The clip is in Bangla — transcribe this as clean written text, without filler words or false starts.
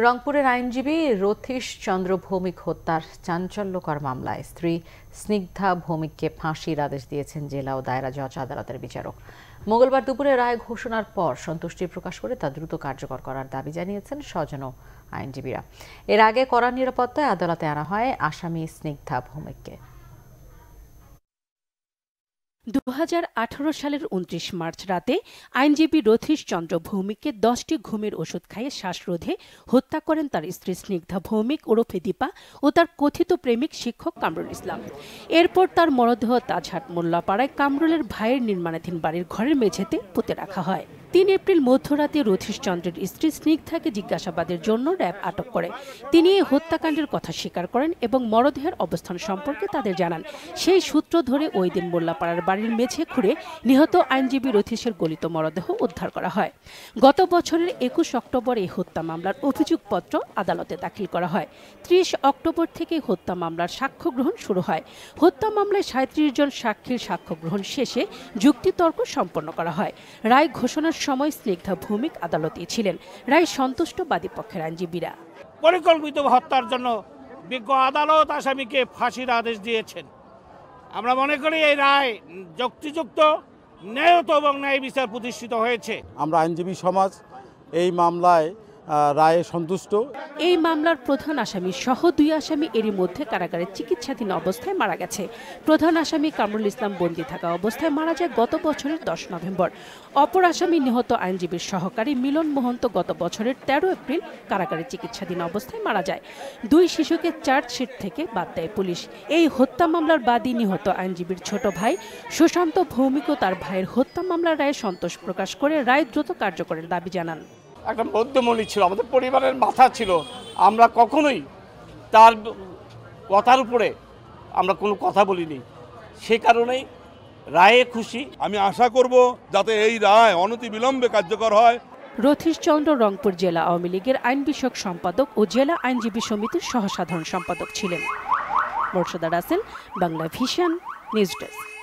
রংপুরের আইনজীবী রথীশ চন্দ্র ভৌমিক হত্যার চাঞ্চল্যকর মামলায় স্ত্রী স্নিগ্ধা ভৌমিককে ফাঁসির আদেশ দিয়েছেন জেলা ও দায়রা জজ আদালতের বিচারক। মঙ্গলবার দুপুরে রায় ঘোষণার পর সন্তুষ্টি প্রকাশ করে তা দ্রুত কার্যকর করার দাবি জানিয়েছেন স্বজন ও আইনজীবীরা। এর আগে কড়া নিরাপত্তায় আদালতে আনা হয় আসামি স্নিগ্ধা ভৌমিককে। 2018 সালের 29 মার্চ রাতে আইনজীবী রথীশ চন্দ্র ভৌমিককে 10টি ঘুমের ওষুধ খাইয়ে শ্বাসরোধে হত্যা করেন তার স্ত্রী স্নিগ্ধা ভৌমিক ওরফে দীপা ও তার কথিত প্রেমিক শিক্ষক কামরুল ইসলাম। এরপর তার মরদেহ তাজহাট মোল্লাপাড়ায় কামরুলের ভাইয়ের নির্মাণাধীন বাড়ির ঘরের মেঝেতে পুঁতে রাখা হয়। 3 এপ্রিল মধ্যরাতে রথীশ চন্দ্রের স্ত্রী স্নিগ্ধাকে জিজ্ঞাসাবাদের জন্য র্যাব আটক করে। তিনি এই হত্যাকাণ্ডের কথা স্বীকার করেন এবং মরদেহের অবস্থান সম্পর্কে তাদের জানান। সেই সূত্র ধরে ওই দিন মোল্লাপাড়ার বাড়ির মেঝে খুঁড়ে নিহত আইনজীবী রথীশের গলিত মরদেহ উদ্ধার করা হয়। গত বছরের 21 অক্টোবর এই হত্যা মামলার অভিযোগপত্র আদালতে দাখিল করা হয়। 30 অক্টোবর থেকে হত্যা মামলার সাক্ষ্য গ্রহণ শুরু হয়। হত্যা মামলায় 37 জন সাক্ষীর সাক্ষ্য গ্রহণ শেষে যুক্তিতর্ক সম্পন্ন করা হয়। রায় ঘোষণার সময় স্নিগ্ধা ভৌমিক আদালতে ছিলেন। রায় সন্তুষ্ট বাদীপক্ষের আইনজীবীরা। পরিকল্পিত হত্যার জন্য বিজ্ঞ আদালত আসামিকে ফাঁসির আদেশ দিয়েছেন। আমরা মনে করি এই রায় যুক্তিযুক্ত, ন্যায়ত এবং ন্যায় বিচার প্রতিষ্ঠিত হয়েছে। আমরা আইনজীবী সমাজ এই মামলায় রায়ে সন্তুষ্ট। এই মামলার প্রধান আসামি সহ 2 আসামি এরই মধ্যে কারাগারে চিকিৎসাধীন অবস্থায় মারা গেছে। প্রধান আসামি কামরুল ইসলাম বন্দী থাকা অবস্থায় মারা যায় গত বছরের 10 নভেম্বর। অপর আসামি নিহত আইনজীবীর সহকারী মিলন মোহন্ত গত বছরের 13 এপ্রিল কারাগারে চিকিৎসাধীন অবস্থায় মারা যায়। 2 শিশুকে চার্জশিট থেকে বাদ দেয় পুলিশ। এই হত্যা মামলার বাদী নিহত আইনজীবীর ছোট ভাই সুশান্ত ভৌমিক ও তার ভাইয়ের হত্যা মামলার রায়ে সন্তোষ প্রকাশ করে রায় দ্রুত কার্যকরের দাবি জানান। একটা মধ্যমণি ছিল, আমাদের পরিবারের মাথা ছিল। আমরা কখনোই তার কথার উপরে আমরা কোনো কথা বলিনি, সে কারণেই রায়ে খুশি। আমি আশা করব যাতে এই রায় অনতিবিলম্বে কার্যকর হয়। রথীশ চন্দ্র রংপুর জেলা আওয়ামী লীগের আইন বিষয়ক সম্পাদক ও জেলা আইনজীবী সমিতির সহসাধারণ সম্পাদক ছিলেন। Morsheda Russell, Bangla vision, news desk.